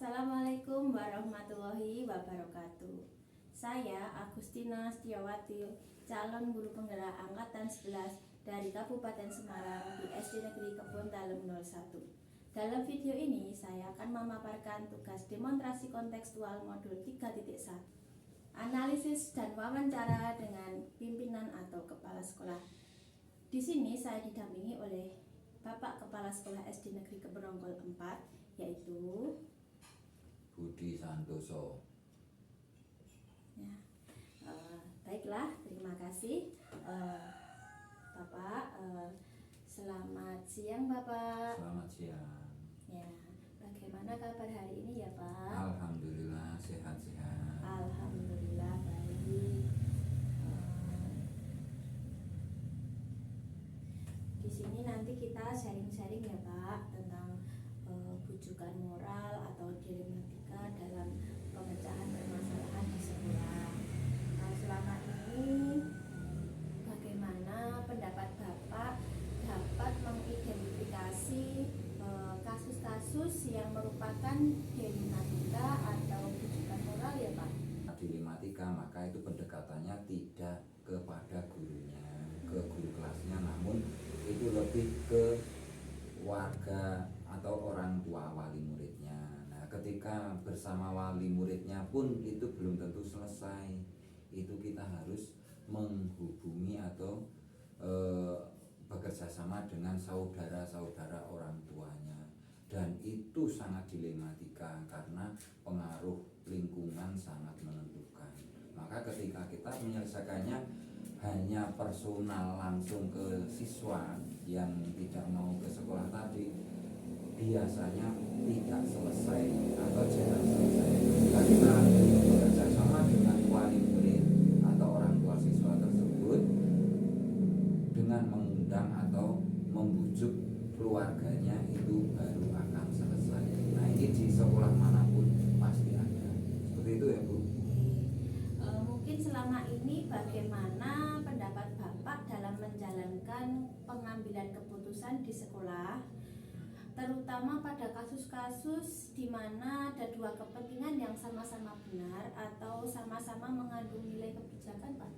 Assalamualaikum warahmatullahi wabarakatuh. Saya Agustina Setiawati, calon guru penggerak angkatan 11 dari Kabupaten Semarang di SD Negeri Kebon Dalem 01. Dalam video ini saya akan memaparkan tugas demonstrasi kontekstual modul 3.1. Analisis dan wawancara dengan pimpinan atau kepala sekolah. Di sini saya didampingi oleh Bapak Kepala Sekolah SD Negeri Keberongkol 4, yaitu Budi Santoso. Ya, baiklah, terima kasih Bapak. Selamat siang Bapak. Selamat siang. Ya, bagaimana kabar hari ini ya Pak? Alhamdulillah sehat-sehat. Alhamdulillah baik. Di sini nanti kita sharing-sharing ya Pak tentang bujukan moral atau dilematika dalam pemecahan permasalahan di sekolah. Nah, selama ini bagaimana pendapat Bapak dapat mengidentifikasi kasus-kasus yang merupakan dilematika atau bujukan moral ya Pak? Dilematika maka itu pendekatannya tidak kepada gurunya, ke guru kelasnya, namun itu lebih ke warga atau orang tua wali muridnya. Nah, ketika bersama wali muridnya pun itu belum tentu selesai. Itu kita harus menghubungi atau bekerja sama dengan saudara-saudara orang tuanya. Dan itu sangat dilematika karena pengaruh lingkungan sangat menentukan. Maka ketika kita menyelesaikannya hanya personal langsung ke siswa yang tidak mau ke sekolah tadi, biasanya tidak selesai atau jarang selesai. Jika kita bekerja sama dengan wali murid atau orang tua siswa tersebut dengan mengundang atau membujuk keluarganya, itu baru akan selesai. Nah, ini di sekolah manapun pasti ada. Seperti itu ya Bu. Mungkin selama ini bagaimana pendapat Bapak dalam menjalankan pengambilan keputusan di sekolah, terutama pada kasus-kasus di mana ada dua kepentingan yang sama-sama benar atau sama-sama mengandung nilai kebijakan Pak?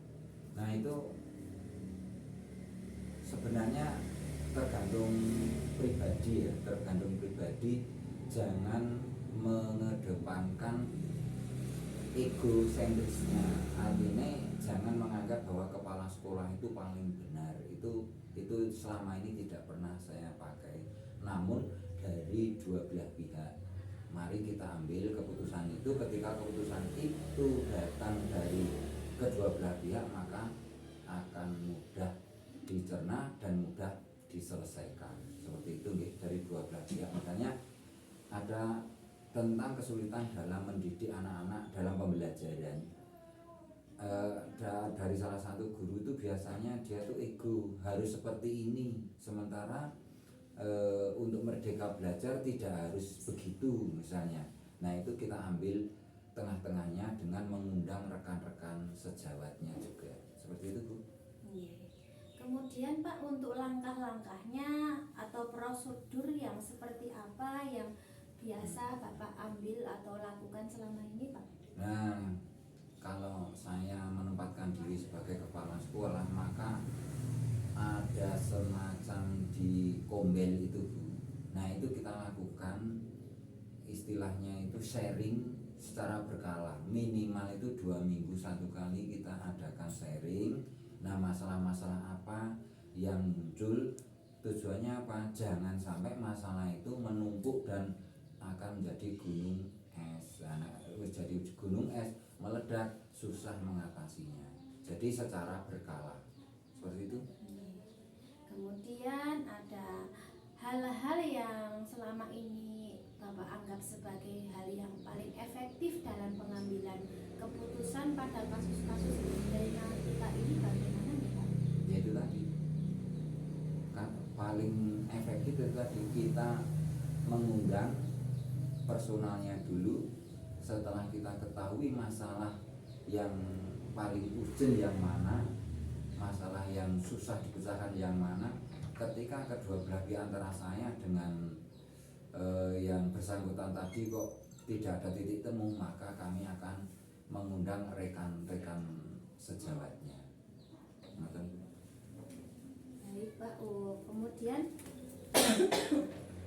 Nah, itu sebenarnya tergantung pribadi ya, tergantung pribadi. Jangan mengedepankan egosentrisnya, artinya jangan menganggap bahwa kepala sekolah itu paling benar. Itu selama ini tidak pernah saya pakai. Namun dari dua belah pihak, mari kita ambil keputusan itu. Ketika keputusan itu datang dari kedua belah pihak, maka akan mudah dicerna dan mudah diselesaikan. Seperti itu dari dua belah pihak. Makanya ada tentang kesulitan dalam mendidik anak-anak dalam pembelajaran. Dari salah satu guru itu biasanya dia tuh ego, harus seperti ini, sementara untuk merdeka belajar tidak harus begitu misalnya. Nah, itu kita ambil tengah-tengahnya dengan mengundang rekan-rekan sejawatnya juga. Seperti itu Bu. Iya. Kemudian Pak, untuk langkah-langkahnya atau prosedur yang seperti apa yang biasa Bapak ambil atau lakukan selama ini Pak? Nah, kalau saya menempatkan diri sebagai kepala sekolah, maka ada semacam di kombel itu Bu. Nah, itu kita lakukan istilahnya itu sharing secara berkala. Minimal itu 2 minggu satu kali kita adakan sharing. Nah, masalah-masalah apa yang muncul, tujuannya apa? Jangan sampai masalah itu menumpuk dan akan menjadi gunung es. Nah, jadi gunung es meledak, susah mengatasinya. Jadi secara berkala. Seperti itu. Kemudian ada hal-hal yang selama ini Bapak anggap sebagai hal yang paling efektif dalam pengambilan keputusan pada kasus-kasus dilematika ini bagaimana nih Pak? Yaitu tadi kan paling efektif itu tadi, kita mengundang personalnya dulu. Setelah kita ketahui masalah yang paling urgent yang mana, masalah yang susah dipecahkan yang mana, ketika kedua belah pihak antara saya dengan yang bersangkutan tadi kok tidak ada titik temu, maka kami akan mengundang rekan-rekan sejawatnya. Baik Pak. Kemudian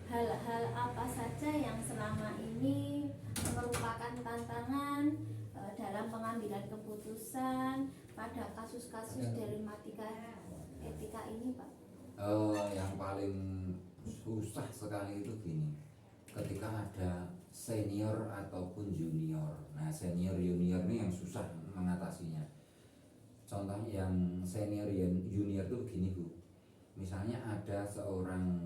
hal-hal apa saja yang selama ini merupakan tantangan dalam pengambilan keputusan pada kasus-kasus dilematika etika ini Pak? Yang paling susah sekali itu gini, ketika ada senior ataupun junior. Nah, senior junior ini yang susah mengatasinya. Contohnya yang senior junior itu begini Bu, misalnya ada seorang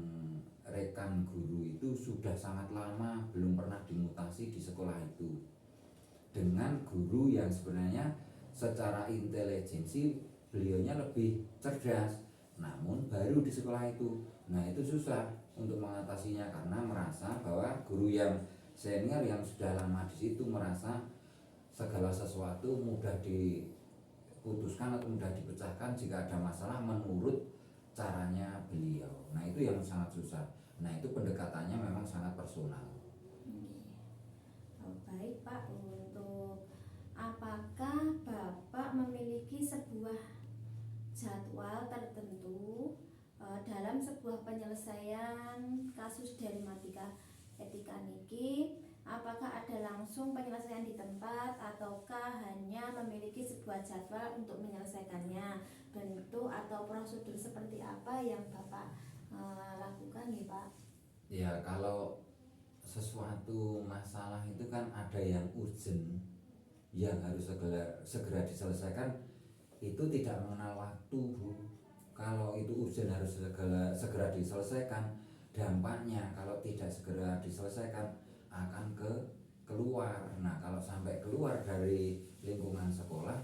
rekan guru itu sudah sangat lama belum pernah dimutasi di sekolah itu, dengan guru yang sebenarnya secara intelijensi beliaunya lebih cerdas, namun baru di sekolah itu. Nah, itu susah untuk mengatasinya karena merasa bahwa guru yang senior yang sudah lama di situ merasa segala sesuatu mudah diputuskan atau mudah dipecahkan jika ada masalah menurut caranya beliau. Nah, itu yang sangat susah. Nah, itu pendekatannya memang sangat personal. Baik Pak. Untuk apakah Bapak memiliki sebuah jadwal tertentu dalam sebuah penyelesaian kasus dilematika etika niki? Apakah ada langsung penyelesaian di tempat ataukah hanya memiliki sebuah jadwal untuk menyelesaikannya? Bentuk atau prosedur seperti apa yang Bapak lakukan nih Pak? Ya, kalau sesuatu masalah itu kan ada yang urgent yang harus segera diselesaikan, itu tidak mengenal waktu Bu. Kalau itu urgent harus segera diselesaikan, dampaknya kalau tidak segera diselesaikan akan keluar. Nah, kalau sampai keluar dari lingkungan sekolah,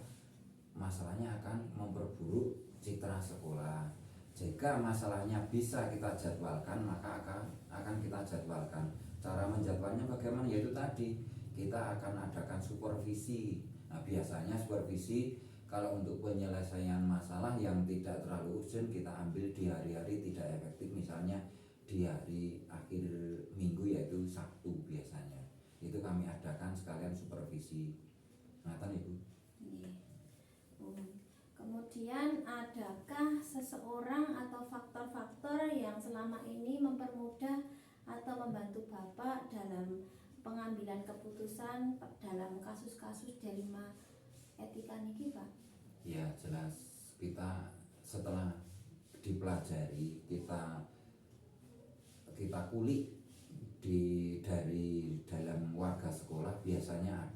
masalahnya akan memperburuk citra sekolah. Jika masalahnya bisa kita jadwalkan, maka akan kita jadwalkan. Cara menjadwalnya bagaimana? Yaitu tadi, kita akan adakan supervisi. Nah, biasanya supervisi kalau untuk penyelesaian masalah yang tidak terlalu urgent, kita ambil di hari-hari tidak efektif, misalnya di hari akhir minggu yaitu Sabtu biasanya. Itu kami adakan sekalian supervisi. Ngatan Ibu? Kemudian adakah seseorang atau faktor-faktor yang selama ini mempermudah atau membantu Bapak dalam pengambilan keputusan dalam kasus-kasus dilema etika niki Pak? Ya, jelas kita setelah dipelajari, kita kulik dari dalam warga sekolah, biasanya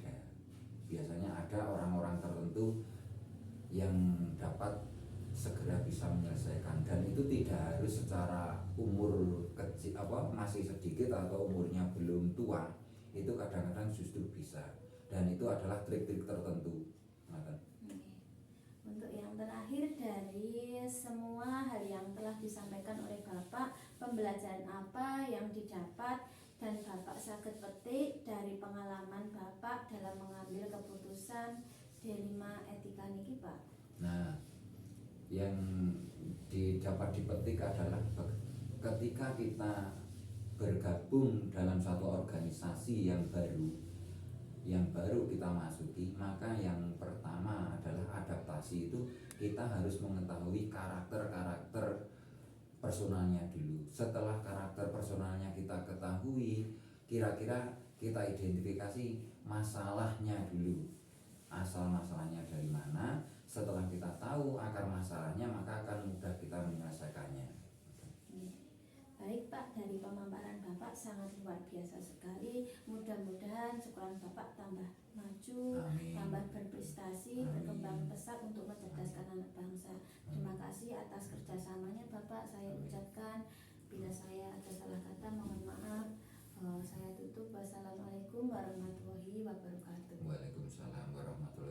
ada orang-orang tertentu yang dapat segera bisa menyelesaikan, dan itu tidak harus secara umur kecil masih sedikit atau umurnya belum tua, itu kadang-kadang justru bisa, dan itu adalah trik-trik tertentu. Untuk yang terakhir, dari semua hal yang telah disampaikan oleh Bapak, pembelajaran apa yang didapat dan Bapak saged petik dari pengalaman Bapak dalam mengambil keputusan dilema etika niki Pak? Nah, yang dapat dipetik adalah ketika kita bergabung dalam satu organisasi yang baru kita masuki, maka yang pertama adalah adaptasi. Itu kita harus mengetahui karakter personalnya dulu. Setelah karakter personalnya kita ketahui, kira-kira kita identifikasi masalahnya dulu, asal masalahnya dari mana. Setelah kita tahu akar masalahnya, maka akan mudah kita menyelesaikannya. Baik Pak, dari pemaparan Bapak sangat luar biasa sekali. Mudah-mudahan sekolah Bapak tambah maju, Amin. tambah berprestasi, Amin. berkembang pesat untuk mencerdaskan anak bangsa. Terima kasih atas kerjasamanya Bapak. Saya ucapkan, bila saya ada salah kata mohon maaf. Saya tutup. Wassalamualaikum warahmatullahi wabarakatuh. Waalaikumsalam warahmatullahi wabarakatuh.